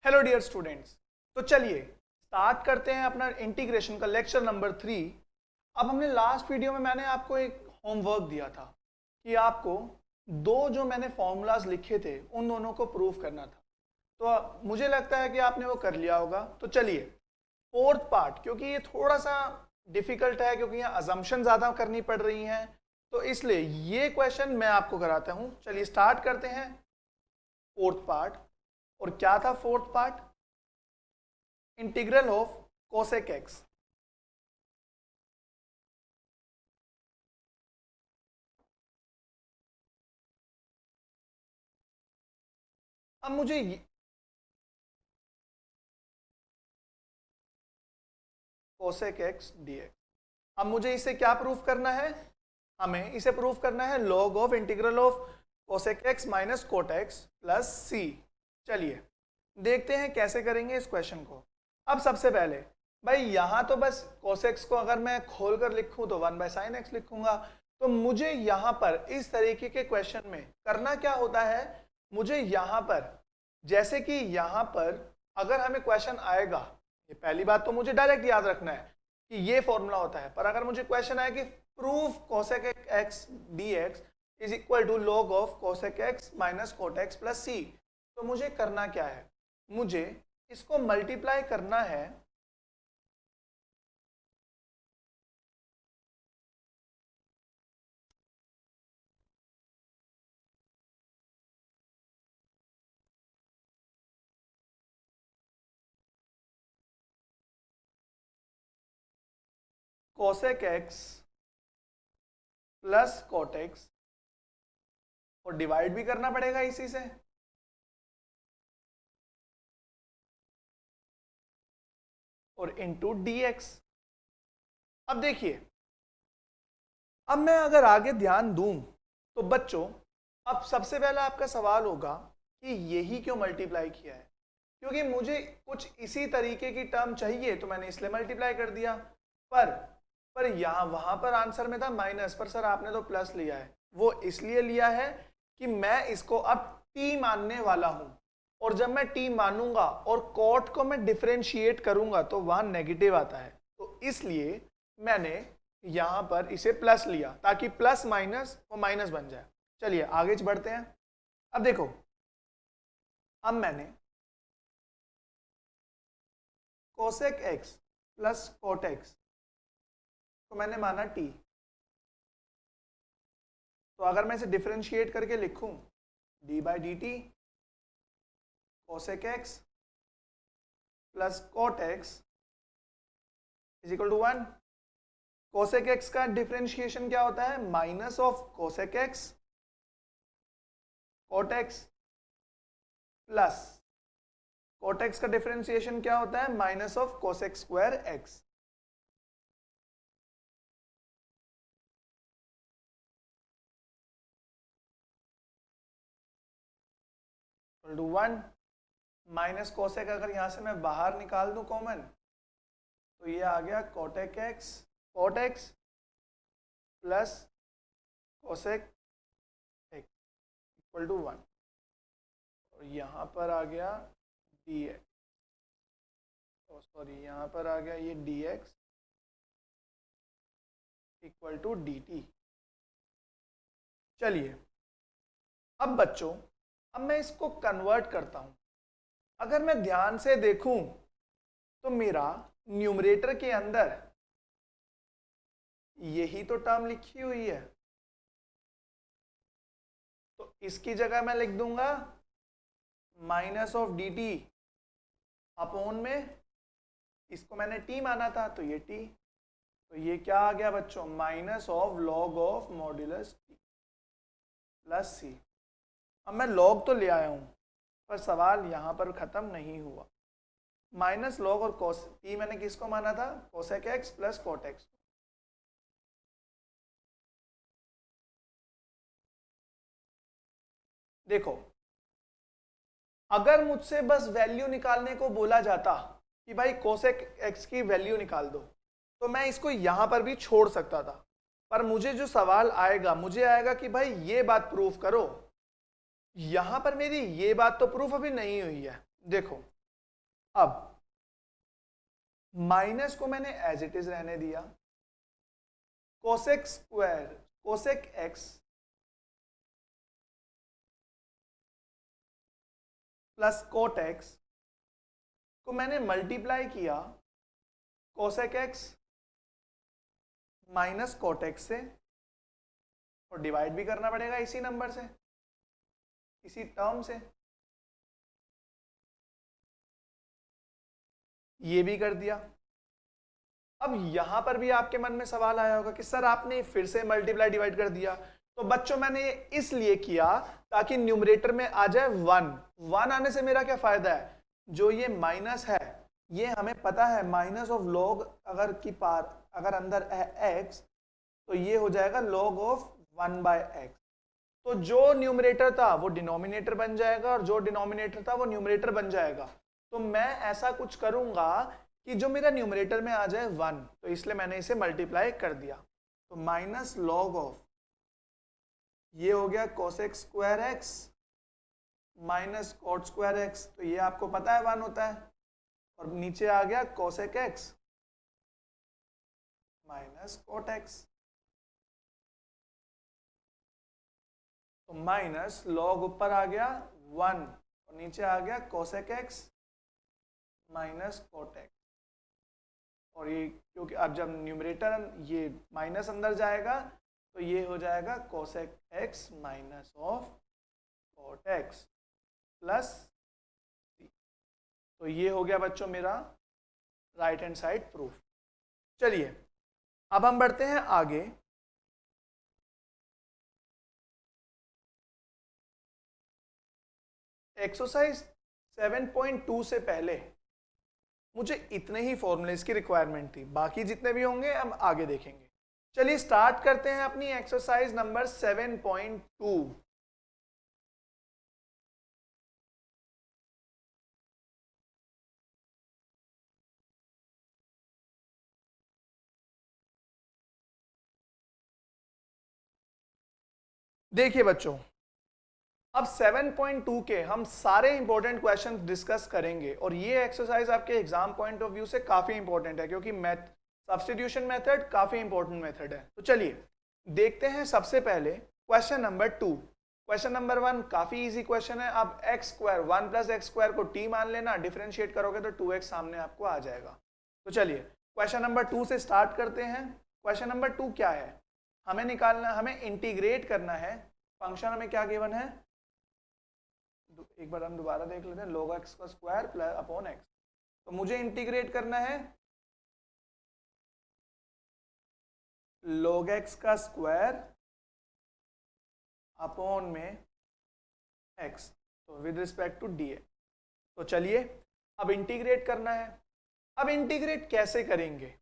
Hello dear students, तो चलिए start करते हैं अपना इंटीग्रेशन का लेक्चर नंबर 3। अब हमने लास्ट वीडियो में मैंने आपको एक होमवर्क दिया था कि आपको दो जो मैंने फॉर्मूलाज लिखे थे उन दोनों को प्रूव करना था। तो मुझे लगता है कि आपने वो कर लिया होगा। तो चलिए फोर्थ पार्ट, क्योंकि ये थोड़ा सा डिफिकल्ट है क्योंकि यहाँ अजम्पशन ज़्यादा करनी पड़ रही हैं, तो इसलिए ये क्वेश्चन मैं आपको कराता हूँ। चलिए स्टार्ट करते हैं फोर्थ पार्ट। और क्या था fourth part? Integral of cosec x. अब मुझे कोसेक एक्स डीएक्स, अब मुझे इसे क्या प्रूफ करना है? हमें इसे प्रूफ करना है log of integral of cosec x minus cot x plus c. चलिए देखते हैं कैसे करेंगे इस क्वेश्चन को। अब सबसे पहले भाई यहाँ तो बस कोसेक्स को अगर मैं खोल कर लिखूँ तो 1/sin x लिखूंगा। तो मुझे यहाँ पर इस तरीके के क्वेश्चन में करना क्या होता है, मुझे यहाँ पर जैसे कि यहाँ पर अगर हमें क्वेश्चन आएगा, ये पहली बात तो मुझे डायरेक्ट याद रखना है कि ये फॉर्मूला होता है। पर अगर मुझे क्वेश्चन आए कि proof cosec x dx is equal to log of cosec x minus cot x plus c, तो मुझे करना क्या है? मुझे इसको मल्टीप्लाई करना है cosec x plus cot x, और डिवाइड भी करना पड़ेगा इसी से। और इंटू dx। अब देखिए, अब मैं अगर आगे ध्यान दूं तो बच्चों अब सबसे पहला आपका सवाल होगा कि यही क्यों मल्टीप्लाई किया है? क्योंकि मुझे कुछ इसी तरीके की टर्म चाहिए तो मैंने इसलिए मल्टीप्लाई कर दिया। पर यहाँ वहां पर आंसर में था माइनस, पर सर आपने तो प्लस लिया है। वो इसलिए लिया है कि मैं इसको अब t मानने वाला हूं, और जब मैं t मानूंगा और कॉट को मैं डिफरेंशिएट करूंगा तो वहां नेगेटिव आता है, तो इसलिए मैंने यहां पर इसे प्लस लिया ताकि प्लस माइनस वो माइनस बन जाए। चलिए आगे बढ़ते हैं। अब देखो, अब मैंने cosec x plus cot x तो मैंने माना t, तो अगर मैं इसे डिफरेंशिएट करके लिखूं d by d t cosec x plus cot x is equal to 1। Cosec x का डिफरेंशिएशन क्या होता है? Minus of cosec x cot x, plus cot x का डिफरेंशिएशन क्या होता है? Minus of cosec square x. Equal to 1 minus cosec, अगर यहां से मैं बाहर निकाल दूं कॉमन तो ये आ गया कोटेक x cot x plus cosec x equal to 1, और यहाँ पर आ गया डी एक्स, सॉरी यहाँ पर आ गया ये d x equal to d t. चलिए अब बच्चों, अब मैं इसको कन्वर्ट करता हूं। अगर मैं ध्यान से देखूं तो मेरा न्यूमरेटर के अंदर यही तो टर्म लिखी हुई है, तो इसकी जगह मैं लिख दूंगा minus of D T upon में, इसको मैंने t माना था तो ये t, तो ये क्या आ गया बच्चों? Minus of log of modulus t plus c. अब मैं लॉग तो ले आया हूं, पर सवाल यहां पर खत्म नहीं हुआ। माइनस लॉग और कोस t मैंने किसको माना था? Cosec x plus cot x. देखो, अगर मुझसे बस वैल्यू निकालने को बोला जाता कि भाई कोसेक एक्स की वैल्यू निकाल दो, तो मैं इसको यहां पर भी छोड़ सकता था। पर मुझे जो सवाल आएगा, मुझे आएगा कि भाई ये बात प्रूफ करो। यहां पर मेरी ये बात तो प्रूफ अभी नहीं हुई है। देखो, अब माइनस को मैंने एज इट इज रहने दिया, cosec square cosec x plus cot x को मैंने मल्टीप्लाई किया cosec x minus cot x से, और डिवाइड भी करना पड़ेगा इसी नंबर से, इसी टर्म से। ये भी कर दिया। अब यहां पर भी आपके मन में सवाल आया होगा कि सर आपने फिर से मल्टीप्लाई डिवाइड कर दिया। तो बच्चों मैंने ये इसलिए किया ताकि न्यूमरेटर में आ जाए 1। 1 आने से मेरा क्या फायदा है, जो ये माइनस है ये हमें पता है माइनस ऑफ लॉग अगर की पार अगर अंदर है x तो ये हो जाएगा log ऑफ 1/x। तो जो न्यूमरेटर था वो डिनोमिनेटर बन जाएगा और जो डिनोमिनेटर था वो न्यूमरेटर बन जाएगा। तो मैं ऐसा कुछ करूंगा कि जो मेरा न्यूमरेटर में आ जाए 1, तो इसलिए मैंने इसे मल्टीप्लाई कर दिया। तो माइनस log ऑफ ये हो गया cosec square x minus cot square x, तो ये आपको पता है 1 होता है, और नीचे आ गया cosec x minus cot x, तो माइनस लॉग ऊपर आ गया 1 और नीचे आ गया cosec x minus cot x. और ये क्योंकि अब जब न्यूमरेटर ये माइनस अंदर जाएगा तो ये हो जाएगा cosec x minus of cot x plus, तो ये हो गया बच्चों मेरा राइट हैंड साइड प्रूफ। चलिए अब हम बढ़ते हैं आगे। एक्सरसाइज 7.2 से पहले मुझे इतने ही फॉर्मूलेस की रिक्वायरमेंट थी, बाकी जितने भी होंगे हम आगे देखेंगे। चलिए स्टार्ट करते हैं अपनी एक्सरसाइज नंबर 7.2। देखिए बच्चों, अब 7.2 के हम सारे इंपॉर्टेंट क्वेश्चन डिस्कस करेंगे और ये एक्सरसाइज आपके एग्जाम पॉइंट ऑफ व्यू से काफी इंपॉर्टेंट है क्योंकि सब्स्टिट्यूशन मेथड काफी इंपॉर्टेंट मेथड है। तो चलिए देखते हैं सबसे पहले क्वेश्चन नंबर 2। क्वेश्चन नंबर 1 काफी इजी क्वेश्चन है। अब x square 1 plus x square को टी मान लेना, डिफरेंशिएट करोगे तो 2x सामने आपको आ जाएगा। तो चलिए क्वेश्चन नंबर 2 से स्टार्ट करते हैं। क्वेश्चन नंबर 2 क्या है, हमें निकालना, हमें इंटीग्रेट करना है। फंक्शन हमें क्या गिवन है, एक बार हम दोबारा देख लेते हैं, log x का स्क्वायर प्लस अपॉन x। तो मुझे इंटीग्रेट करना है log x का स्क्वायर अपॉन में x, तो विद रिस्पेक्ट टू dx। तो चलिए अब इंटीग्रेट करना है। अब इंटीग्रेट कैसे करेंगे,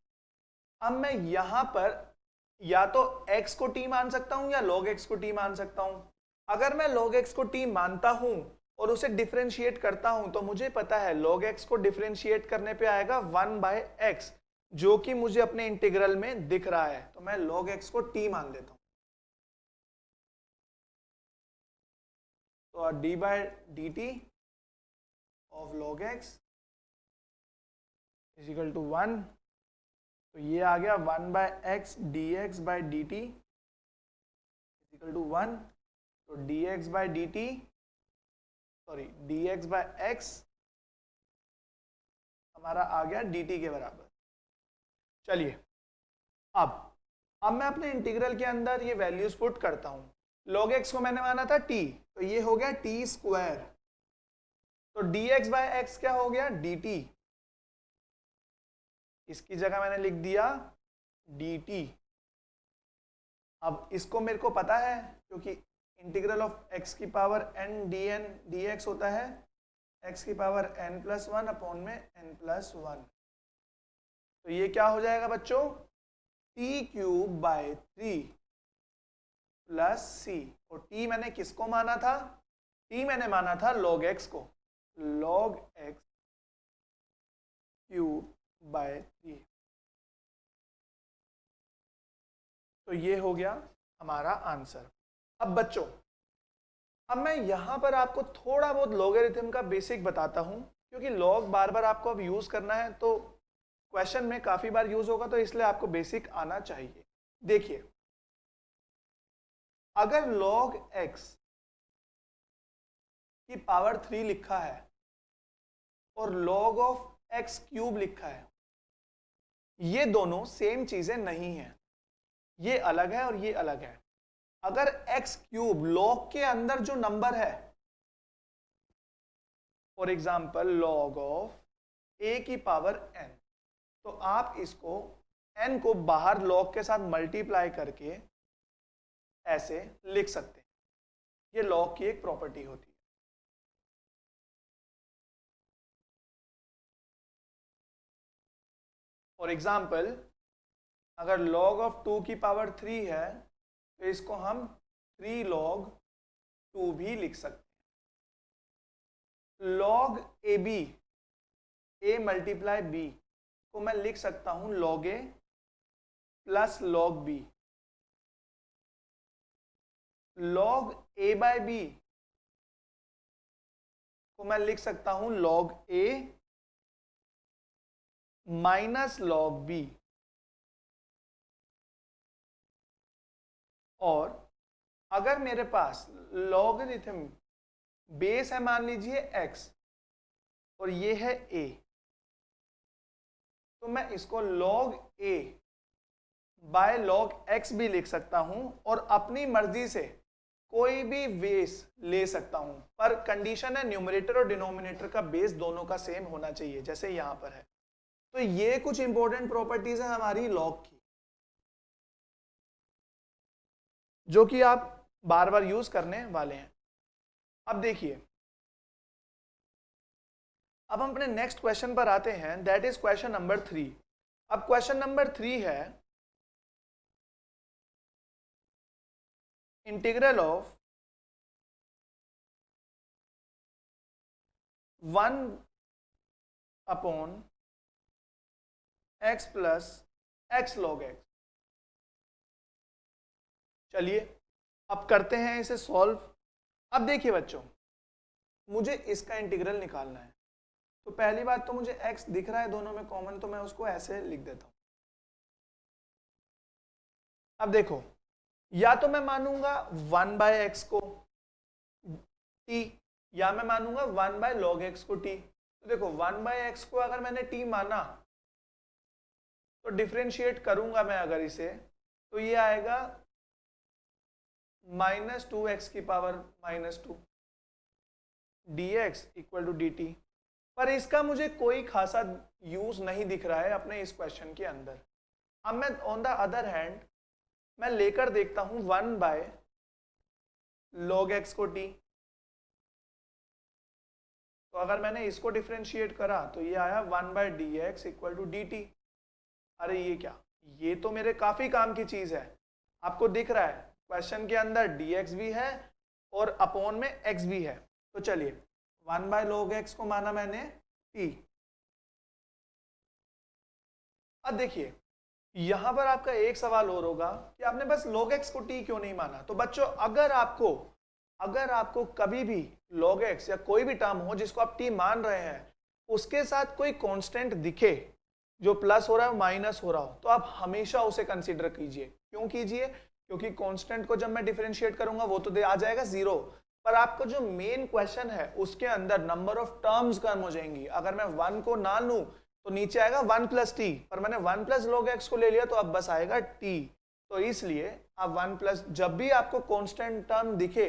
अब मैं यहां पर या तो x को t मान सकता हूं या log x को t मान सकता हूं। अगर मैं log x को t मानता हूं और उसे डिफरेंशिएट करता हूं तो मुझे पता है log x को डिफरेंशिएट करने पे आएगा 1/x, जो कि मुझे अपने इंटीग्रल में दिख रहा है। तो मैं log x को t मान लेता हूं। तो d/dt of log x is equal to 1, तो ये आ गया 1/x dx/dt is equal to 1। तो dx/dt सॉरी dx/x हमारा आ गया dt के बराबर। चलिए अब मैं अपने इंटीग्रल के अंदर ये वैल्यूज पुट करता हूं। log x को मैंने माना था t, तो ये हो गया t स्क्वायर। तो dx/x क्या हो गया dt, इसकी जगह मैंने लिख दिया dt। अब इसको मेरे को पता है क्योंकि इंटीग्रल ऑफ x की पावर n dn dx होता है x की पावर n+1 अपॉन में n+1। तो ये क्या हो जाएगा बच्चों, t³/3 प्लस c। और t मैंने किसको माना था, t मैंने माना था log x को, log x³/3। तो ये हो गया हमारा आंसर। अब बच्चों, अब मैं यहां पर आपको थोड़ा बहुत लॉगरिथम का बेसिक बताता हूं क्योंकि लॉग बार बार आपको अब यूज करना है तो क्वेश्चन में काफी बार यूज होगा, तो इसलिए आपको बेसिक आना चाहिए। देखिए, अगर log x की पावर 3 लिखा है और log ऑफ x क्यूब लिखा है, ये दोनों सेम चीजें नहीं है, ये अलग है और ये अलग है। अगर x क्यूब log के अंदर जो नंबर है, for example log of a की पावर n, तो आप इसको n को बाहर log के साथ मल्टीप्लाई करके ऐसे लिख सकते हैं। ये log की एक प्रॉपर्टी होती है। फॉर एग्जाम्पल, अगर log ऑफ 2 की पावर 3 है तो इसको हम 3 log 2 भी लिख सकते हैं। log ab, a multiply b को मैं लिख सकता हूं log a plus log b। log a by b को मैं लिख सकता हूं log a minus log b। और अगर मेरे पास लॉगरिथम बेस है, मान लीजिए x, और ये है a, तो मैं इसको log a by log x भी लिख सकता हूं और अपनी मर्जी से कोई भी बेस ले सकता हूं, पर कंडीशन है न्यूमरेटर और डिनोमिनेटर का बेस दोनों का सेम होना चाहिए, जैसे यहां पर है। तो ये कुछ इंपॉर्टेंट प्रॉपर्टीज है हमारी log की, जो कि आप बार बार यूज करने वाले हैं। अब देखिए, अब हम अपने नेक्स्ट क्वेश्चन पर आते हैं, दैट इज क्वेश्चन नंबर 3। अब क्वेश्चन नंबर 3 है integral of 1 upon x plus x log x। चलिए अब करते हैं इसे सॉल्व। अब देखिए बच्चों, मुझे इसका इंटीग्रल निकालना है, तो पहली बात तो मुझे x दिख रहा है दोनों में कॉमन, तो मैं उसको ऐसे लिख देता हूं। अब देखो, या तो मैं मानूंगा 1 बाय एक्स को t, या मैं मानूंगा 1 बाय log x को t। तो देखो 1 बाय एक्स को अगर मैंने t माना तो डिफरेंशिएट करूंगा मैं अगर इसे, तो ये आएगा माइनस 2x की power minus 2 dx equal to dt। पर इसका मुझे कोई खासा यूज नहीं दिख रहा है अपने इस क्वेश्चन के अंदर। अब मैं ऑन द अदर हैंड मैं लेकर देखता हूं 1 बाय log x को t, तो अगर मैंने इसको डिफरेंशिएट करा तो ये आया 1 by dx equal to dt। अरे ये क्या, ये तो मेरे काफी काम की चीज है। आपको दिख रहा है क्वेश्चन के अंदर dx भी है और अपॉन में x भी है। तो चलिए 1 बाय log x को माना मैंने t। अब देखिए यहां पर आपका एक सवाल और होगा कि आपने बस log x को t क्यों नहीं माना। तो बच्चों, अगर आपको कभी भी log x या कोई भी टर्म हो जिसको आप t मान रहे हैं, उसके साथ कोई कांस्टेंट दिखे जो प्लस हो रहा है माइनस हो रहा हो, तो आप हमेशा उसे कंसीडर कीजिए। क्यों कीजिए? क्योंकि कांस्टेंट को जब मैं डिफरेंशिएट करूंगा वो तो आ जाएगा 0, पर आपका जो मेन क्वेश्चन है उसके अंदर नंबर ऑफ टर्म्स कम हो जाएंगी। अगर मैं 1 को ना लूं तो नीचे आएगा 1 प्लस टी, पर मैंने 1 प्लस log x को ले लिया तो अब बस आएगा t। तो इसलिए आप 1 प्लस, जब भी आपको कांस्टेंट टर्म दिखे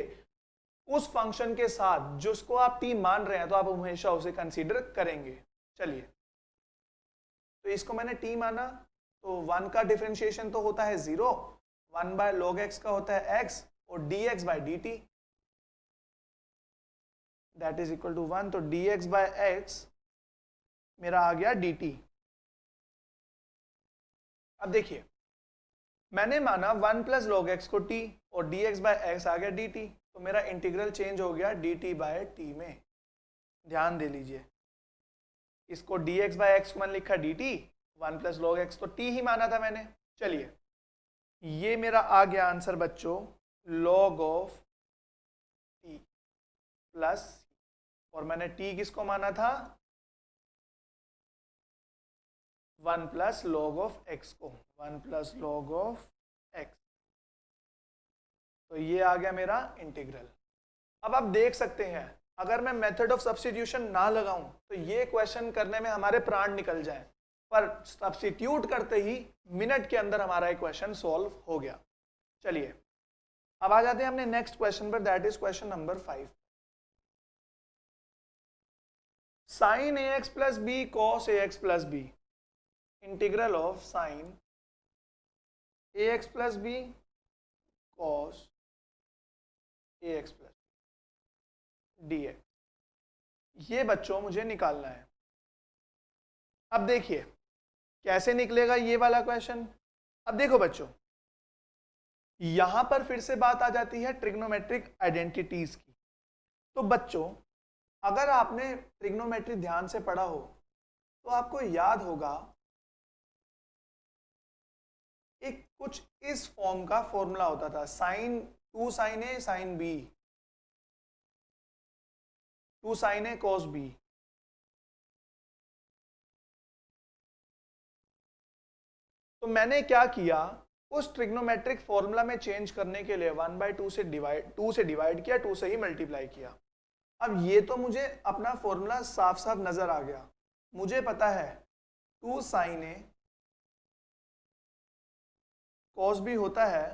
उस फंक्शन के साथ जिसको आप t मान रहे हैं, तो आप हमेशा उसे कंसीडर करेंगे। चलिए, तो इसको मैंने t माना, तो 1 का डिफरेंशिएशन तो होता है 0, 1 बाय log x का होता है x, और dx by dt that is equal to 1। तो dx बाय x मेरा आ गया dt। अब देखिए, मैंने माना 1 प्लस log x को t और dx बाय x आ गया dt, तो मेरा इंटीग्रल चेंज हो गया dt बाय t में। ध्यान दे लीजिए, इसको dx बाय x को मैंने लिखा dt, 1 प्लस log x तो t ही माना था मैंने। चलिए, ये मेरा आ गया आंसर बच्चों log ऑफ t प्लस, और मैंने t किसको माना था? 1 प्लस लॉग ऑफ एक्स को, 1 प्लस लॉग ऑफ एक्स। तो ये आ गया मेरा इंटीग्रल। अब आप देख सकते हैं अगर मैं मेथड ऑफ सब्स्टिट्यूशन ना लगाऊं तो ये क्वेश्चन करने में हमारे प्राण निकल जाए, पर सब्स्टिट्यूट करते ही मिनट के अंदर हमारा एक क्वेश्चन सॉल्व हो गया। चलिए अब आ जाते हैं अपने नेक्स्ट क्वेश्चन पर, that is question number 5। Sine a x plus b cos a x plus b, integral of sine a x plus b cos a x plus d x, ये बच्चों मुझे निकालना है। अब देखिए कैसे निकलेगा ये वाला क्वेश्चन। अब देखो बच्चों, यहां पर फिर से बात आ जाती है ट्रिग्नोमेट्रिक आइडेंटिटीज की। तो बच्चों अगर आपने ट्रिग्नोमेट्री ध्यान से पढ़ा हो तो आपको याद होगा एक कुछ इस फॉर्म का फॉर्मूला होता था, साइन 2 साइन ए साइन बी, 2 साइन ए कॉस बी। तो मैंने क्या किया, उस ट्रिग्नोमेट्रिक फॉर्मूला में चेंज करने के लिए 1/2 से डिवाइड किया, 2 से ही मल्टीप्लाई किया। अब ये तो मुझे अपना फॉर्मूला साफ साफ नजर आ गया। मुझे पता है 2 साइन ए कॉस बी होता है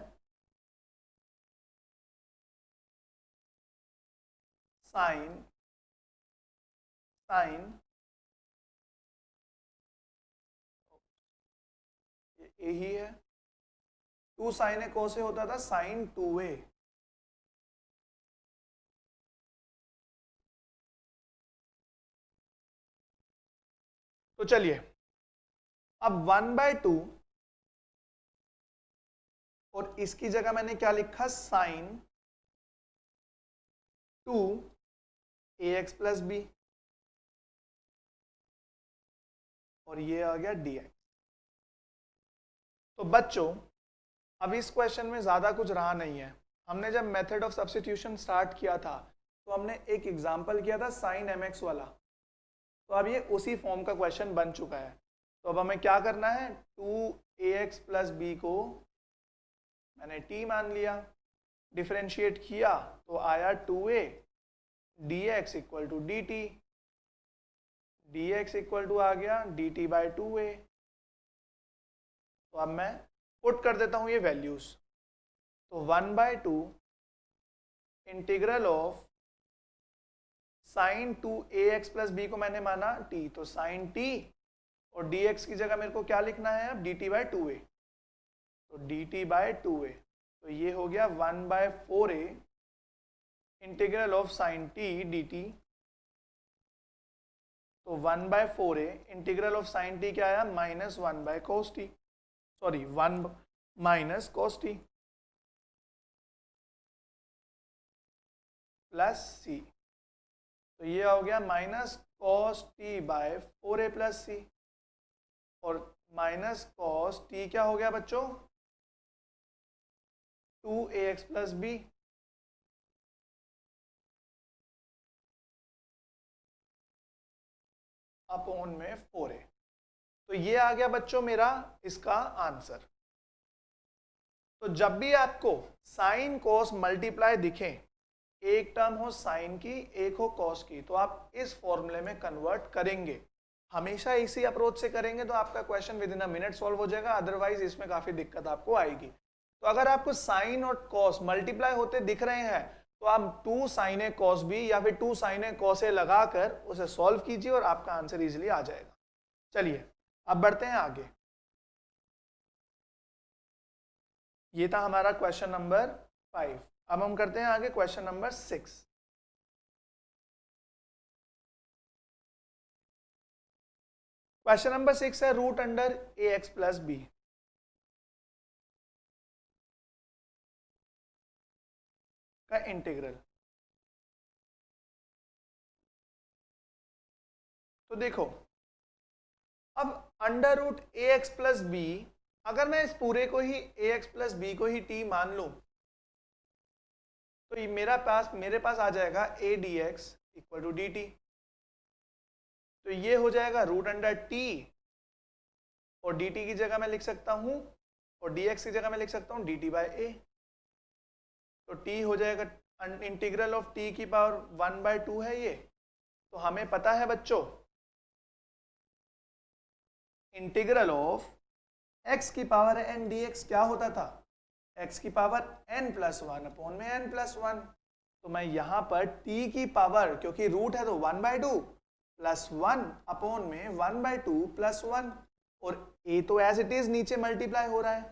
साइन साइन ए ही है, 2 साइन ए कॉस ए होता था साइन 2a। तो चलिए अब 1/2 और इसकी जगह मैंने क्या लिखा, साइन 2 ए एक्स प्लस बी, और ये आ गया डी एक्स। तो बच्चों अब इस क्वेश्चन में ज़्यादा कुछ रहा नहीं है। हमने जब मेथड ऑफ सब्स्टिट्यूशन स्टार्ट किया था तो हमने एक एग्जाम्पल किया था साइन एम एक्स वाला। तो अब ये उसी फॉर्म का क्वेश्चन बन चुका है। तो अब हमें क्या करना है, 2ax प्लस बी को मैंने t मान लिया, डिफरेंशिएट किया तो आया 2a dx equal to d t, dx equal to आ गया dt बाई 2a। तो अब मैं पुट कर देता हूं ये वैल्यूज। तो 1/2 integral of sine 2ax plus b को मैंने माना t, तो साइन t, और dx की जगह मेरे को क्या लिखना है अब, dt बाई 2a। तो dt बाई 2a, तो ये हो गया 1/4a integral of sign t dt। तो 1/4a integral of sign t क्या आया, -1/cos t, sorry 1 minus cos t plus c। तो ये हो गया minus cos t by 4a plus c, और माइनस cos t क्या हो गया बच्चों, 2ax प्लस बी। अपॉन में 4a। तो ये आ गया बच्चों मेरा इसका आंसर। तो जब भी आपको साइन कॉस मल्टीप्लाई दिखे, एक टर्म हो साइन की एक हो कॉस की, तो आप इस फॉर्मूले में कन्वर्ट करेंगे। हमेशा इसी अप्रोच से करेंगे तो आपका question with in a minute solve हो जाएगा, अदरवाइज इसमें काफी दिक्कत आपको आएगी। तो अगर आपको साइन और कॉस मल्टीप्लाई होते दिख रहे हैं तो आप 2 साइन ए कॉस बी या फिर 2 साइन ए कॉस ए लगाकर उसे सॉल्व कीजिए और आपका आंसर इजीली आ जाएगा। चलिए अब बढ़ते हैं आगे। ये था हमारा क्वेश्चन नंबर 5। अब हम करते हैं आगे क्वेश्चन नंबर 6। क्वेश्चन नंबर 6 है रूट अंडर ए एक्स प्लस बी। का इंटीग्रल। तो देखो अब अंडर रूट ए एक्स प्लस बी, अगर मैं इस पूरे को ही ए एक्स प्लस बी को ही टी मान लूं तो ये मेरे पास आ जाएगा a d x equal to d t. तो ये हो जाएगा रूट अंडर टी और dt की जगह मैं लिख सकता हूँ, और dx की जगह मैं लिख सकता हूँ dt बाय ए। तो t हो जाएगा इंटीग्रल ऑफ t की पावर 1/2 है ये। तो हमें पता है बच्चों, इंटीग्रल ऑफ x की पावर n dx क्या होता था, x की पावर n+1 अपॉन में n+1। तो मैं यहां पर t की पावर, क्योंकि रूट है तो 1/2 प्लस 1 अपॉन में 1/2 प्लस 1, और a तो एज इट इज नीचे मल्टीप्लाई हो रहा है,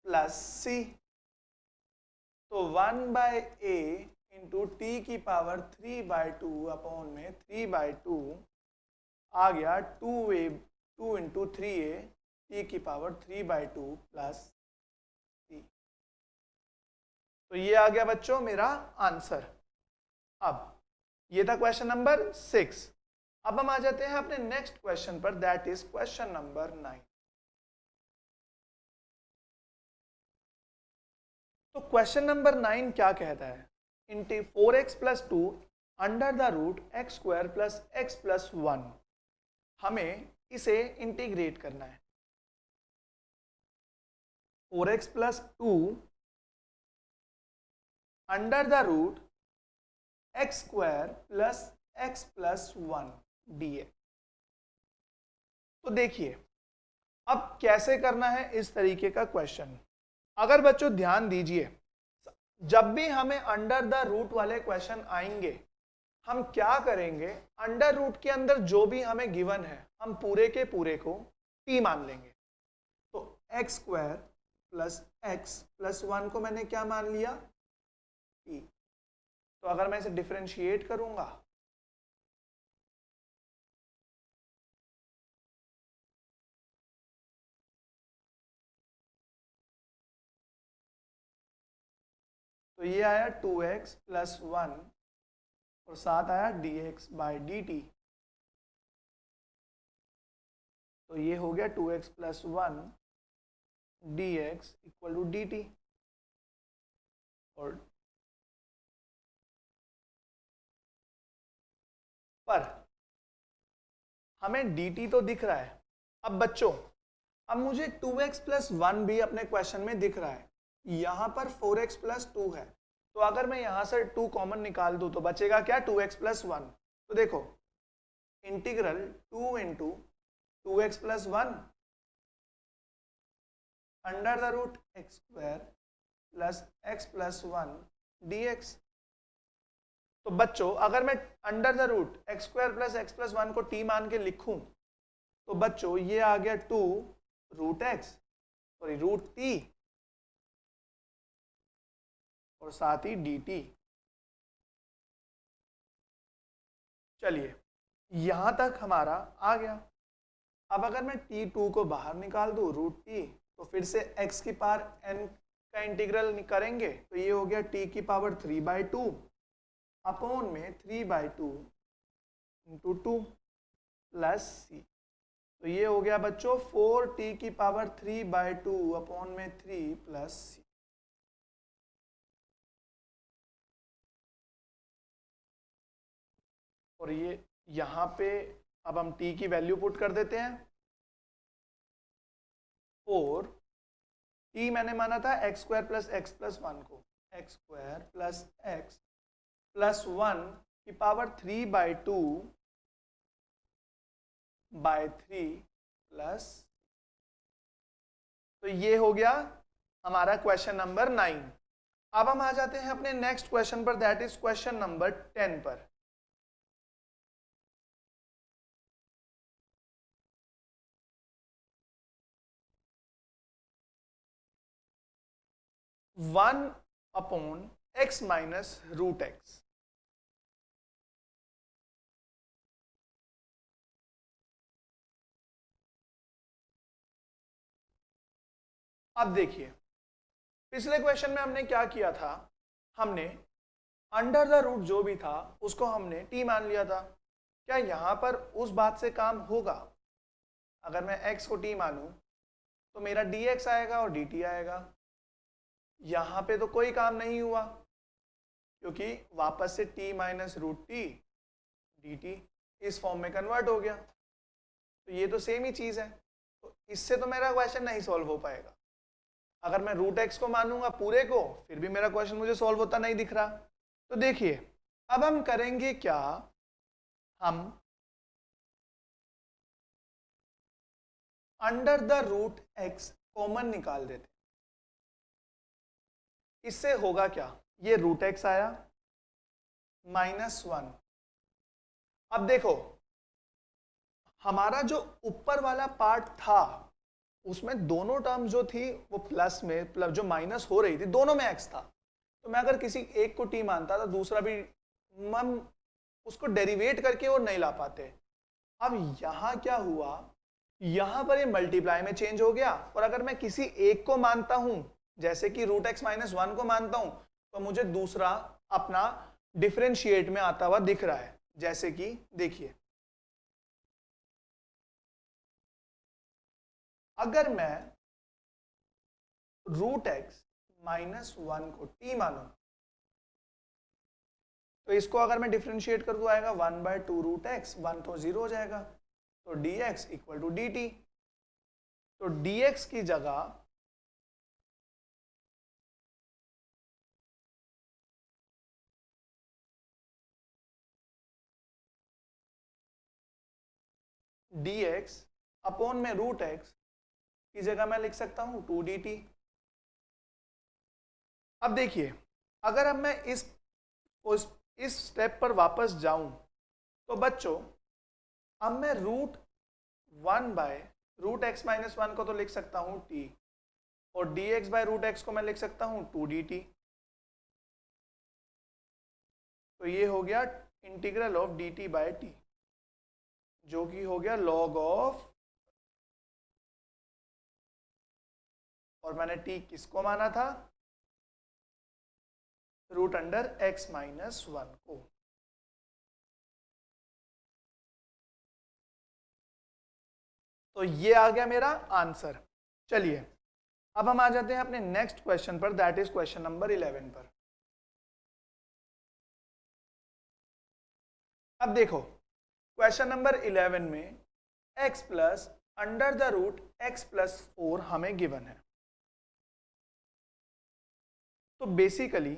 प्लस c। तो 1/a इंटू टी की पावर 3/2 अपॉन में 3/2 आ गया 2 इंटू 3a टी की पावर 3/2 प्लस c। तो ये आ गया बच्चों मेरा आंसर। अब ये था क्वेश्चन नंबर 6। अब हम आ जाते हैं अपने नेक्स्ट क्वेश्चन पर, दैट इज क्वेश्चन नंबर 9। तो क्वेश्चन नंबर 9 क्या कहता है, इंटी 4x plus 2 under the root x square plus x plus 1। हमें इसे इंटीग्रेट करना है। 4x plus 2 under the root x square plus x plus 1 dx। तो देखिए अब कैसे करना है इस तरीके का क्वेश्चन। अगर बच्चों ध्यान दीजिए, जब भी हमें अंडर द रूट वाले क्वेश्चन आएंगे, हम क्या करेंगे, अंडर रूट के अंदर जो भी हमें गिवन है हम पूरे के पूरे को t मान लेंगे। तो x square plus x plus 1 को मैंने क्या मान लिया, t। तो अगर मैं इसे डिफरेंशिएट करूंगा, तो ये आया 2x प्लस 1 और साथ आया dx बाई dt। तो ये हो गया 2x plus 1 dx equal to dt। और पर हमें dt तो दिख रहा है। अब बच्चों, अब मुझे 2x प्लस 1 भी अपने क्वेश्चन में दिख रहा है। यहां पर 4x प्लस 2 है, तो अगर मैं यहां से 2 कॉमन निकाल दूं तो बचेगा क्या, 2x प्लस 1। तो देखो integral 2 into 2x plus 1 under the root x square plus x plus 1 dx। तो बच्चों अगर मैं under the root x square plus x plus 1 को t मान के लिखूं, तो बच्चों ये आ गया 2 root x sorry root t और साथ ही dt। चलिए यहां तक हमारा आ गया। अब अगर मैं t2 को बाहर निकाल दूं रूट t, तो फिर से x की पावर n का इंटीग्रल करेंगे, तो ये हो गया t की पावर 3/2 अपॉन में 3/2 इंटू 2 प्लस c। तो ये हो गया बच्चों 4t की पावर 3/2 अपॉन में 3 प्लस c। और ये यहाँ पे अब हम t की वैल्यू पुट कर देते हैं। और t मैंने माना था x square plus x plus 1 को, x square plus x plus 1 की पावर 3/2 बाय 3 प्लस। तो ये हो गया हमारा क्वेश्चन नंबर 9। अब हम आ जाते हैं अपने नेक्स्ट क्वेश्चन पर, दैट इज क्वेश्चन नंबर 10 पर। One upon x minus root x. अब देखिए पिछले क्वेश्चन में हमने क्या किया था, हमने अंडर द रूट जो भी था उसको हमने टी मान लिया था। क्या यहां पर उस बात से काम होगा? अगर मैं x को t मानूं तो मेरा dx आएगा और dt आएगा। यहां पे तो कोई काम नहीं हुआ, क्योंकि वापस से t minus root t dt इस फॉर्म में कन्वर्ट हो गया। तो ये तो सेम ही चीज़ है, तो इससे तो मेरा क्वेश्चन नहीं सॉल्व हो पाएगा। अगर मैं रूट एक्स को मानूंगा पूरे को, फिर भी मेरा क्वेश्चन मुझे सॉल्व होता नहीं दिख रहा। तो देखिए अब हम करेंगे क्या, हम under the root x common निकाल देते। इससे होगा क्या, ये रूट एक्स आया -1। अब देखो हमारा जो ऊपर वाला पार्ट था उसमें दोनों टर्म जो थी वो प्लस में, प्लस जो माइनस हो रही थी दोनों में एक्स था। तो मैं अगर किसी एक को टी मानता था, दूसरा भी हम उसको डेरिवेट करके और नहीं ला पाते। अब यहां क्या हुआ, यहां पर ये मल्टीप्लाई में चेंज हो गया, और अगर मैं किसी एक को मानता हूं जैसे कि रूट एक्स -1 को मानता हूं, तो मुझे दूसरा अपना डिफरेंशिएट में आता हुआ दिख रहा है। जैसे कि देखिए अगर मैं रूट एक्स -1 को टी मानूं, तो इसको अगर मैं डिफरेंशिएट कर दूं आएगा 1/2 रूट एक्स, 1 तो 0 हो जाएगा, तो dx इक्वल टू dt। तो dx की जगह dx अपॉन में रूट एक्स की जगह मैं लिख सकता हूं 2dt। अब देखिए अगर अब मैं इस स्टेप पर वापस जाऊं, तो बच्चों अब मैं रूट एक्स -1 को तो लिख सकता हूं t, और dx बाय रूट एक्स को मैं लिख सकता हूं 2dt। तो ये हो गया integral of dt by t, जो कि हो गया लॉग ऑफ, और मैंने t किसको माना था, रूट अंडर x -1 को। तो ये आ गया मेरा आंसर। चलिए अब हम आ जाते हैं अपने नेक्स्ट क्वेश्चन पर, दैट इज क्वेश्चन नंबर 11 पर। अब देखो क्वेश्चन नंबर 11 में x plus under the root x+4 हमें गिवन है। तो बेसिकली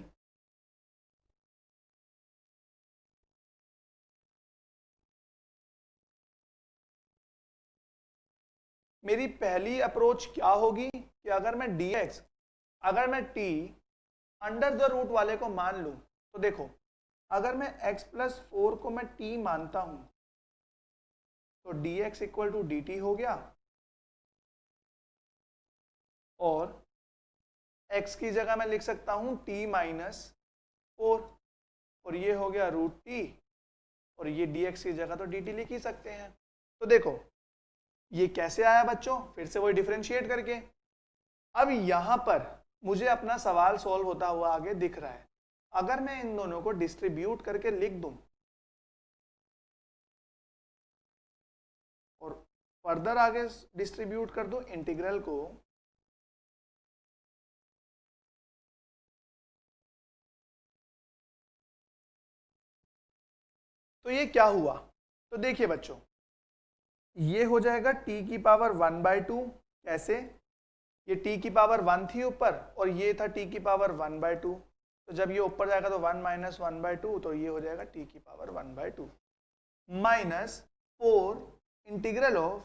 मेरी पहली अप्रोच क्या होगी कि अगर मैं t अंडर द रूट वाले को मान लूं, तो देखो अगर मैं x+4 को मैं t मानता हूं, तो dx इक्वल टू dt हो गया, और x की जगह मैं लिख सकता हूं t-4, और ये हो गया रूट t, और ये dx की जगह तो dt लिख ही सकते हैं। तो देखो ये कैसे आया बच्चों, फिर से वही डिफरेंशिएट करके। अब यहां पर मुझे अपना सवाल सॉल्व होता हुआ आगे दिख रहा है। अगर मैं इन दोनों को डिस्ट्रीब्यूट करके लिख दूं और फर्दर आगे डिस्ट्रीब्यूट कर दूं इंटीग्रल को, तो ये क्या हुआ, तो देखिए बच्चों ये हो जाएगा t की पावर 1/2। कैसे, ये t की पावर 1 थी ऊपर, और ये था t की पावर 1/2, तो जब ये ऊपर जाएगा तो 1 - 1/2, तो ये हो जाएगा t की पावर 1/2 -4 इंटीग्रल ऑफ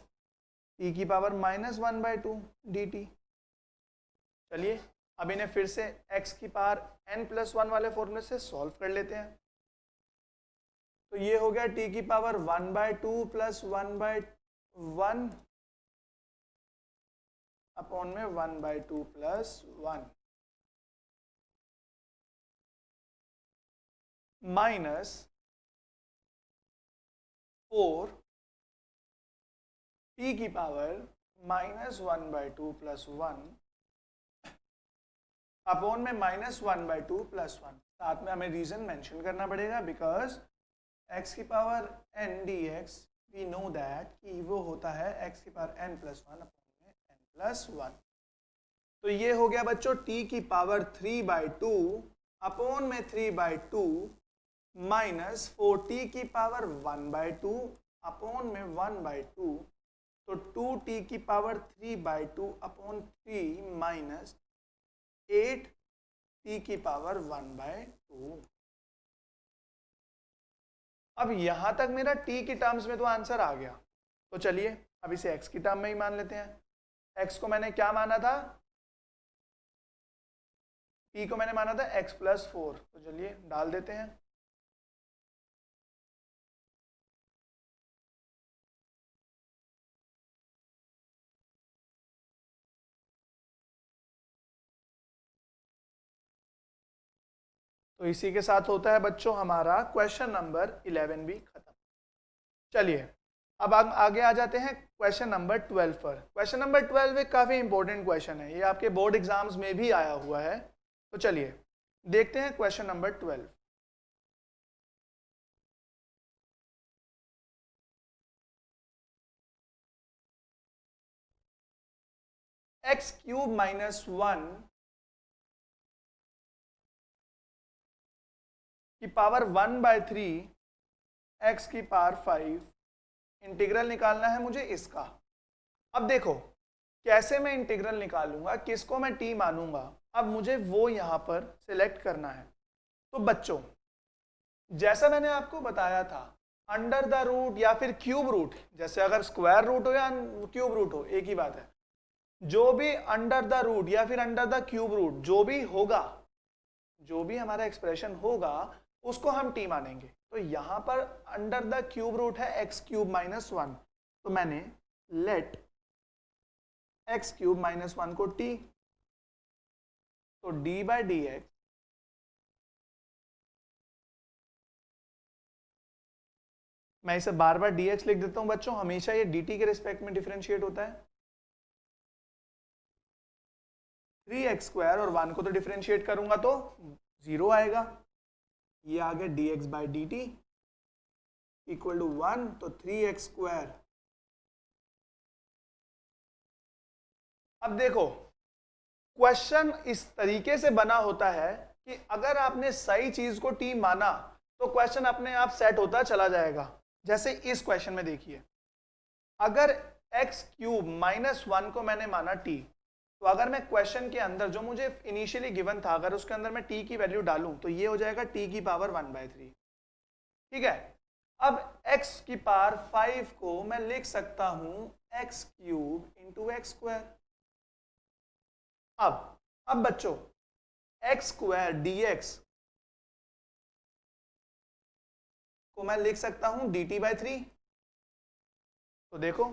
t की पावर -1/2 dt। चलिए अब इन्हें फिर से x की पावर n+1 वाले फॉर्मूले से सॉल्व कर लेते हैं। तो ये हो गया t की पावर 1/2 + 1/1 अपॉन में 1/2 + 1 -4 t की पावर -1/2 + 1 अपॉन में -1/2 + 1। साथ में हमें रीजन मेंशन करना पड़ेगा, बिकॉज x की power n dx we know that कि वो होता है x की पावर n+1 अपॉन में n+1। तो ये हो गया बच्चों t की पावर 3/2 अपॉन में 3/2 -4t की पावर 1/2 अपॉन में 1/2 तो 2t की पावर 3/2 अपॉन 3 माइनस 8t की पावर 1/2। अब यहां तक मेरा t की टर्म्स में तो आंसर आ गया। तो चलिए अब इसे x की टर्म में ही मान लेते हैं। x को मैंने क्या माना था, t को मैंने माना था x+4। तो चलिए डाल देते हैं। तो इसी के साथ होता है बच्चों हमारा क्वेश्चन नंबर 11 भी खत्म। चलिए अब आगे आ जाते हैं क्वेश्चन नंबर 12 पर। क्वेश्चन नंबर 12 एक काफी इंपॉर्टेंट क्वेश्चन है, ये आपके बोर्ड एग्जाम्स में भी आया हुआ है। तो चलिए देखते हैं क्वेश्चन नंबर 12। x³ - 1 की पावर 1/3 x की पावर 5, इंटीग्रल निकालना है मुझे इसका। अब देखो कैसे मैं इंटीग्रल निकालूंगा, किसको मैं t मानूंगा, अब मुझे वो यहां पर सिलेक्ट करना है। तो बच्चों जैसा मैंने आपको बताया था, अंडर द रूट या फिर क्यूब रूट, जैसे अगर स्क्वायर रूट हो या क्यूब रूट हो एक ही बात है, जो भी अंडर द रूट या फिर अंडर द क्यूब रूट जो भी होगा, जो भी हमारा एक्सप्रेशन होगा उसको हम t मानेंगे। तो यहां पर अंडर द क्यूब रूट है x³ - 1, तो मैंने लेट x³ - 1 को t, तो d/dx मैं इसे बार बार dx लिख देता हूं बच्चों, हमेशा ये dt के रिस्पेक्ट में डिफरेंशिएट होता है। 3x² और 1 को तो डिफरेंशिएट करूंगा तो 0 आएगा, ये आ गया dx/dt इक्वल टू 1, तो 3x²। अब देखो क्वेश्चन इस तरीके से बना होता है कि अगर आपने सही चीज को t माना तो क्वेश्चन अपने आप सेट होता चला जाएगा। जैसे इस क्वेश्चन में देखिए, अगर x³ - 1 को मैंने माना t, तो अगर मैं क्वेश्चन के अंदर जो मुझे इनिशियली गिवन था, अगर उसके अंदर मैं t की वैल्यू डालूं तो ये हो जाएगा t की पावर 1/3। ठीक है, अब x की पावर 5 को मैं लिख सकता हूं x³ × x²। अब बच्चों x² dx को मैं लिख सकता हूं dt/3। तो देखो,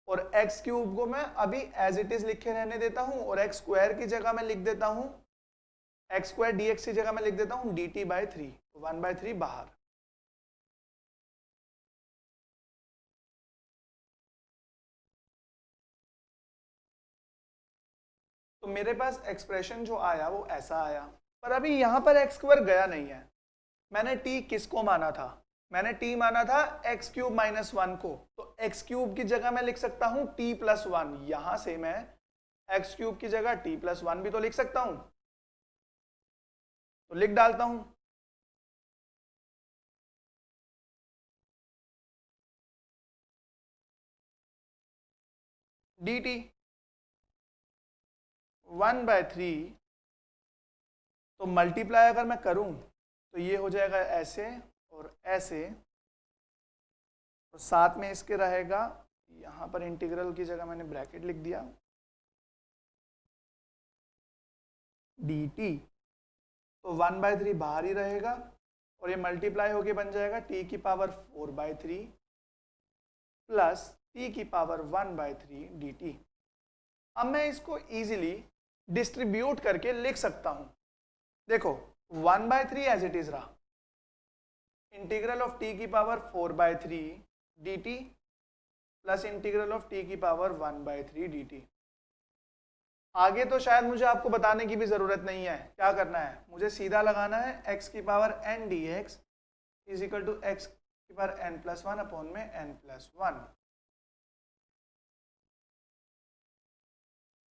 और x³ को मैं अभी एज इट इज लिखे रहने देता हूं, और x² की जगह मैं लिख देता हूं x² dx की जगह मैं लिख देता हूं dt/3, 1/3 बाहर। तो मेरे पास एक्सप्रेशन जो आया वो ऐसा आया, पर अभी यहां पर x² गया नहीं है। मैंने t किसको माना था, मैंने t माना था x³ - 1 को, तो x³ की जगह मैं लिख सकता हूं t+1। यहां से मैं x³ की जगह t+1 भी तो लिख सकता हूं, तो लिख डालता हूं। dt 1/3, तो मल्टीप्लाई अगर मैं करूं तो ये हो जाएगा ऐसे और ऐसे, और साथ में इसके रहेगा, यहां पर इंटीग्रल की जगह मैंने ब्रैकेट लिख दिया dt, तो 1/3 बाहर ही रहेगा, और ये मल्टीप्लाई होके बन जाएगा t की पावर 4/3 प्लस t की पावर 1/3 dt। अब मैं इसको इजीली डिस्ट्रीब्यूट करके लिख सकता हूं। देखो 1/3 एज इट इज रहा, इंटीग्रल ऑफ t की power 4/3 dt plus integral of t की पावर 1/3 dt। आगे तो शायद मुझे आपको बताने की भी जरूरत नहीं है, क्या करना है, मुझे सीधा लगाना है x की power n dx is equal to x की पावर n+1 अपॉन में n+1।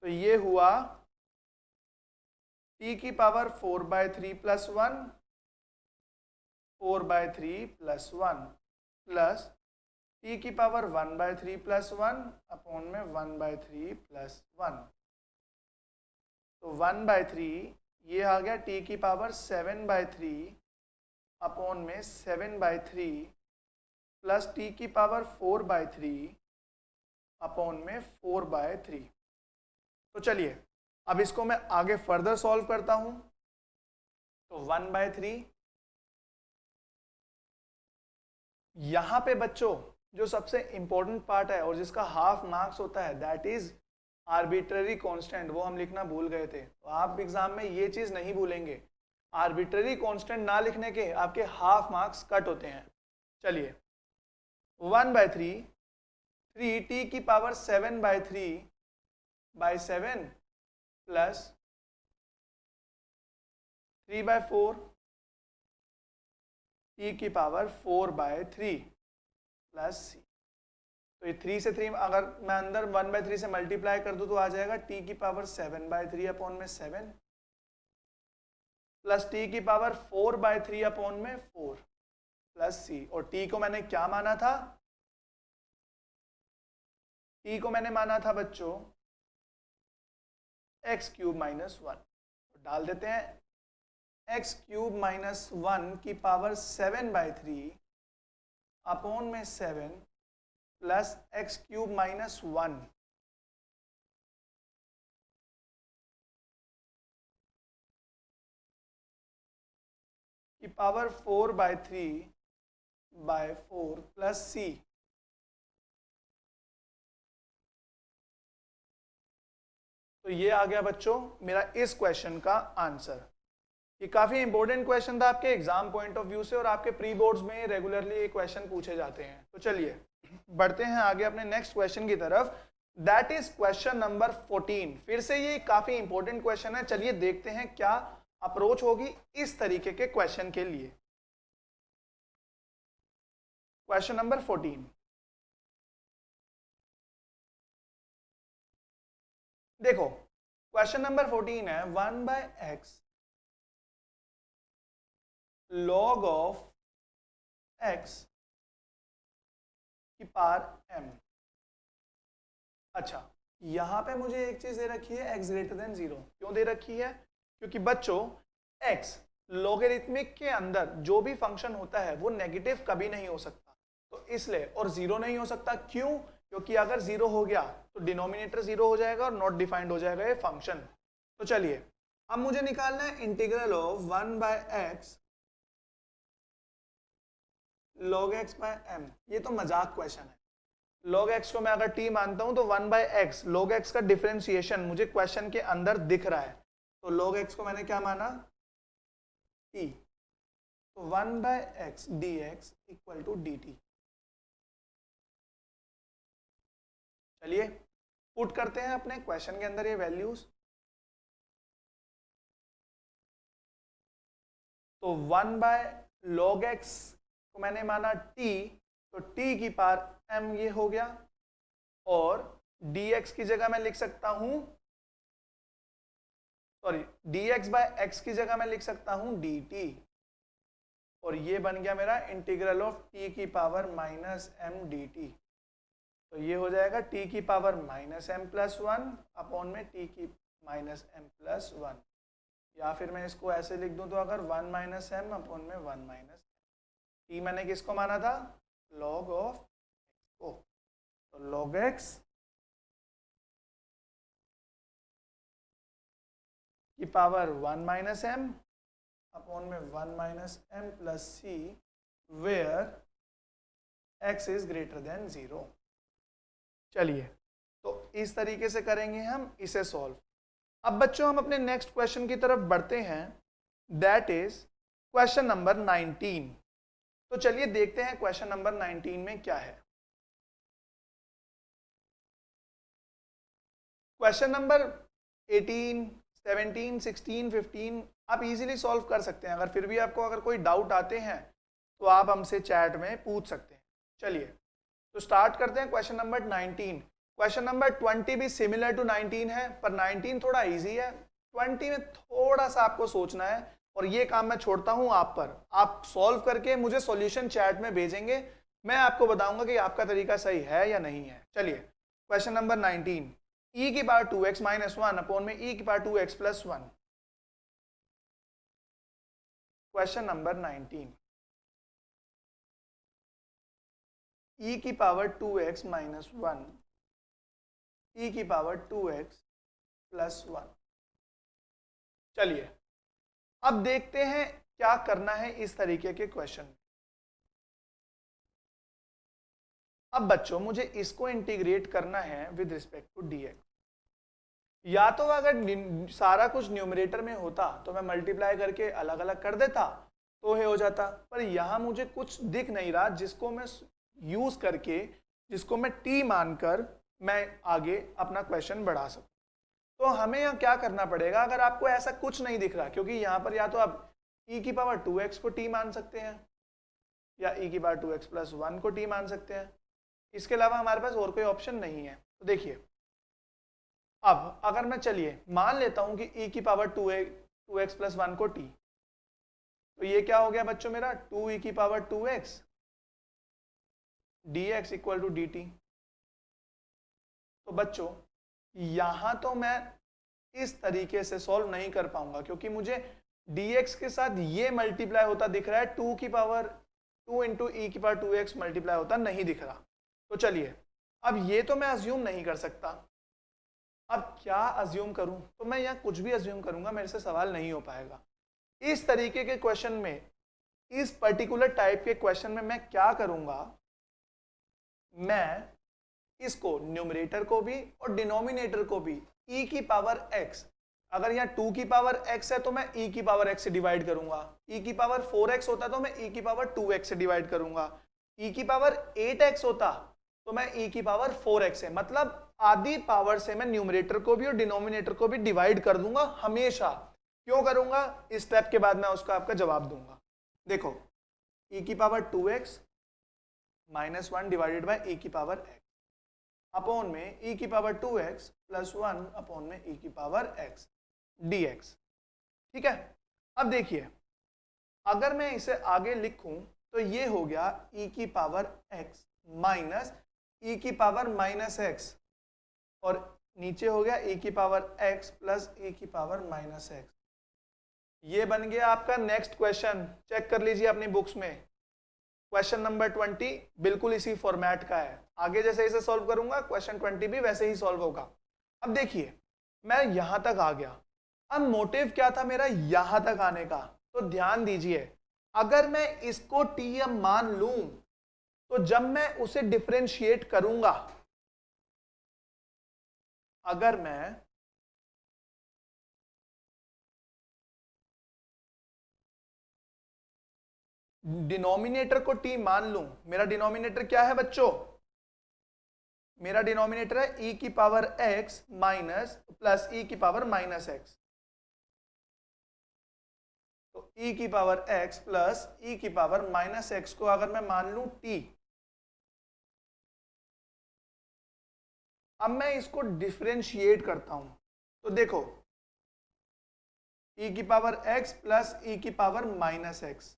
तो ये हुआ t की पावर 4/3 + 1, 4/3 + 1 प्लस टी की पावर 1/3 प्लस 1 अपॉन में 1/3 प्लस 1। तो 1/3 ये आ गया टी की पावर 7/3 अपॉन में 7/3 प्लस टी की पावर 4/3 अपॉन में 4/3। तो चलिए अब इसको मैं आगे फर्दर सॉल्व करता हूं। तो 1/3 यहां पे बच्चों जो सबसे इंपॉर्टेंट पार्ट है और जिसका हाफ मार्क्स होता है दैट इज आर्बिट्ररी कांस्टेंट, वो हम लिखना भूल गए थे। तो आप एग्जाम में ये चीज नहीं भूलेंगे, आर्बिट्ररी कांस्टेंट ना लिखने के आपके हाफ मार्क्स कट होते हैं। चलिए 1/3 3 टी की पावर 7/3/7 प्लस 3/4 टी की पावर 4/3 प्लस सी। तो ये 3 से 3 अगर मैं अंदर 1/3 से मल्टीप्लाई कर दूं तो आ जाएगा टी की पावर 7/3 अपॉन में 7 प्लस टी की पावर 4/3 अपॉन में 4 प्लस सी। और टी को मैंने क्या माना था? टी को मैंने माना था बच्चों x³ - 1। तो डाल देते हैं x³ - 1 की पावर 7/3 अपॉन में 7 प्लस x³ - 1 की पावर 4/3/4 प्लस सी। तो ये आ गया बच्चों मेरा इस क्वेश्चन का आंसर। ये काफी इंपॉर्टेंट क्वेश्चन था आपके एग्जाम पॉइंट ऑफ व्यू से और आपके प्री बोर्ड्स में रेगुलरली ये क्वेश्चन पूछे जाते हैं। तो चलिए बढ़ते हैं आगे अपने नेक्स्ट क्वेश्चन की तरफ, दैट इज क्वेश्चन नंबर 14। फिर से ये काफी इंपॉर्टेंट क्वेश्चन है, चलिए देखते हैं क्या अप्रोच होगी इस तरीके के क्वेश्चन के लिए। क्वेश्चन नंबर 14, देखो क्वेश्चन नंबर 14 है 1/x log ऑफ x की पावर m। अच्छा यहां पे मुझे एक चीज दे रखी है x > 0। क्यों दे रखी है? क्योंकि बच्चों x लॉगरिथमिक के अंदर जो भी फंक्शन होता है वो नेगेटिव कभी नहीं हो सकता, तो इसलिए, और जीरो नहीं हो सकता। क्यों? क्योंकि अगर जीरो हो गया तो डिनोमिनेटर जीरो हो जाएगा और नॉट डिफाइंड हो जाएगा ये फंक्शन। तो चलिए अब मुझे निकालना है integral of 1/x log x by m। ये तो मजाक क्वेश्चन है। log x को मैं अगर t मानता हूं तो 1/x log x का डिफरेंशिएशन मुझे क्वेश्चन के अंदर दिख रहा है, तो log x को मैंने क्या माना? t। तो 1/x dx equal to dt। चलिए पुट करते हैं अपने क्वेश्चन के अंदर ये वैल्यूज। तो 1/log x को मैंने माना t, तो t की पावर m ये हो गया, और dx की जगह मैं लिख सकता हूं, सॉरी dx/x की जगह मैं लिख सकता हूं dt, और ये बन गया मेरा इंटीग्रल ऑफ t की पावर -m dt। तो ये हो जाएगा t की पावर -m+1 अपॉन में t की -m+1, या फिर मैं इसको ऐसे लिख दूं तो अगर 1 - m अपॉन में 1 - t मैंने किसको माना था? log ऑफ x को। तो log x की पावर 1 - m अपॉन में 1 - m plus c where x is greater than 0। चलिए तो इस तरीके से करेंगे हम इसे सॉल्व। अब बच्चों हम अपने नेक्स्ट क्वेश्चन की तरफ बढ़ते हैं, दैट इज क्वेश्चन नंबर 19। तो चलिए देखते हैं क्वेश्चन नंबर 19 में क्या है। क्वेश्चन नंबर 18, 17, 16, 15 आप इजीली सॉल्व कर सकते हैं। अगर फिर भी आपको अगर कोई डाउट आते हैं तो आप हमसे चैट में पूछ सकते हैं। चलिए तो स्टार्ट करते हैं क्वेश्चन नंबर 19। क्वेश्चन नंबर 20 भी सिमिलर टू 19 है, पर 19 थोड़ा इजी है, 20 में थोड़ा सा आपको सोचना है, और ये काम मैं छोड़ता हूं आप पर। आप सॉल्व करके मुझे सॉल्यूशन चैट में भेजेंगे, मैं आपको बताऊंगा कि आपका तरीका सही है या नहीं है। चलिए क्वेश्चन नंबर 19, e की पावर 2x माइनस 1 अपॉन में e की power 2x plus 1। Question number 19, e की पावर 2x माइनस 1 e की पावर 2x प्लस 1। चलिए अब देखते हैं क्या करना है इस तरीके के क्वेश्चन। अब बच्चों मुझे इसको इंटीग्रेट करना है विद रिस्पेक्ट टू dx। या तो अगर सारा कुछ न्यूमरेटर में होता तो मैं मल्टीप्लाई करके अलग अलग कर देता तो ये हो जाता, पर यहां मुझे कुछ दिख नहीं रहा जिसको मैं यूज करके, जिसको मैं t मानकर मैं आगे अपना क्वेश्चन बढ़ा सकूं। तो हमें यहाँ क्या करना पड़ेगा, अगर आपको ऐसा कुछ नहीं दिख रहा, क्योंकि यहाँ पर या तो आप e की पावर 2x को t मान सकते हैं या e की पावर 2x प्लस 1 को t मान सकते हैं, इसके अलावा हमारे पास और कोई ऑप्शन नहीं है। तो देखिए अब अगर मैं चलिए मान लेता हूं कि e की पावर 2x प्लस 1 को t, तो ये क्या हो गया बच्चों मेरा 2e की power 2x dx equal to dt। तो बच्चों यहां तो मैं इस तरीके से सॉल्व नहीं कर पाऊंगा क्योंकि मुझे dx के साथ ये मल्टीप्लाई होता दिख रहा है, 2 की पावर 2 इंटू ई की पावर 2x मल्टीप्लाई होता नहीं दिख रहा। तो चलिए अब ये तो मैं अज्यूम नहीं कर सकता, अब क्या अज्यूम करूं, तो मैं यहाँ कुछ भी अज्यूम करूंगा मेरे से सवाल नहीं हो पाएगा। इस तरीके के क्वेश्चन में, इस पर्टिकुलर टाइप के क्वेश्चन में मैं क्या करूंगा, मैं इसको न्यूमरेटर को भी और डिनोमिनेटर को भी e की पावर x, अगर यहाँ 2 की पावर x है तो मैं e की पावर x से डिवाइड करूंगा, e की पावर 4x होता तो मैं e की पावर 2x से डिवाइड करूंगा, e की पावर 8x होता तो मैं e की पावर 4x से, मतलब आधी पावर से मैं न्यूमरेटर को भी और डिनोमिनेटर को भी डिवाइड कर दूंगा हमेशा। क्यों करूंगा, इस स्टेप के बाद मैं उसका आपका जवाब दूंगा। देखो e की power 2x minus 1 divided by e की पावर x अपॉन में e की पावर 2x प्लस 1 अपॉन में e की पावर x dx। ठीक है, अब देखिए अगर मैं इसे आगे लिखूं तो ये हो गया e की पावर x माइनस e की पावर माइनस x और नीचे हो गया e की पावर x प्लस e की पावर माइनस x। ये बन गया आपका नेक्स्ट क्वेश्चन, चेक कर लीजिए अपनी बुक्स में, क्वेश्चन नंबर 20 बिल्कुल इसी फॉर्मेट का है। आगे जैसे इसे सॉल्व करूंगा क्वेश्चन 20 भी वैसे ही सॉल्व होगा। अब देखिए मैं यहां तक आ गया, अब मोटिव क्या था मेरा यहां तक आने का, तो ध्यान दीजिए अगर मैं इसको t मान लूं तो जब मैं उसे डिफरेंशिएट करूंगा, अगर मैं डिनोमिनेटर को t मान लूं, मेरा डिनोमिनेटर क्या है बच्चों, मेरा डिनोमिनेटर है e की power x minus plus e की पावर माइनस x, तो e की पावर x प्लस e की पावर माइनस x को अगर मैं मान लूं t, अब मैं इसको डिफरेंशिएट करता हूं तो देखो e की पावर x प्लस e की पावर माइनस x,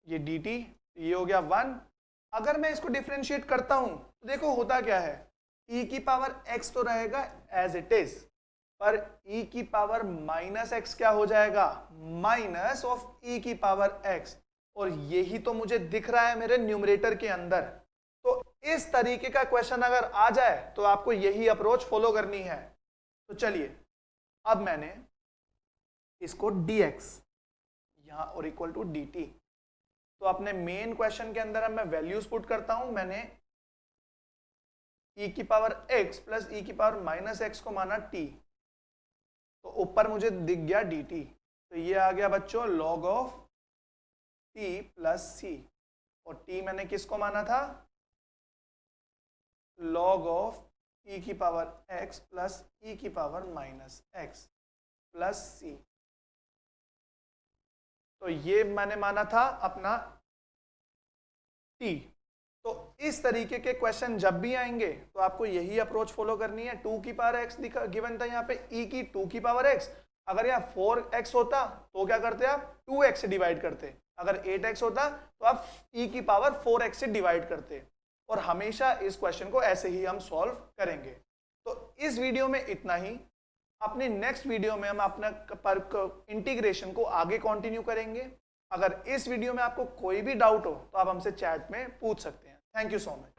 ये dt, ये हो गया 1। अगर मैं इसको डिफरेंशिएट करता हूं तो देखो होता क्या है, e की पावर x तो रहेगा एज इट इज, पर e की पावर माइनस x क्या हो जाएगा, माइनस ऑफ e की पावर x, और यही तो मुझे दिख रहा है मेरे न्यूमरेटर के अंदर। तो इस तरीके का क्वेश्चन अगर आ जाए तो आपको यही अप्रोच फॉलो करनी है। तो चलिए अब मैंने इसको dx यहां और इक्वल टू dt, तो अपने मेन क्वेश्चन के अंदर अब मैं वैल्यूज पुट करता हूं, मैंने e की पावर x प्लस e की पावर माइनस x को माना t, तो ऊपर मुझे दिख गया dt, तो ये आ गया बच्चों log of t plus c, और t मैंने किसको माना था, log ऑफ e की पावर x प्लस e की power minus x plus c, तो ये मैंने माना था अपना t। तो इस तरीके के क्वेश्चन जब भी आएंगे तो आपको यही अप्रोच फॉलो करनी है। 2 की पावर x गिवन था यहाँ पे, e की 2 की पावर x, अगर यहाँ 4x होता तो क्या करते आप 2x से डिवाइड करते, अगर 8x होता तो आप e की पावर 4x से डिवाइड करते, और हमेशा इस क्वेश्चन को ऐसे ही हम सॉल्व करेंगे। तो इस वीडियो में इतना ही। अपने नेक्स्ट वीडियो में हम अपना इंटीग्रेशन को आगे कंटिन्यू करेंगे। अगर इस वीडियो में आपको कोई भी डाउट हो तो आप हमसे चैट में पूछ सकते हैं। Thank you so much.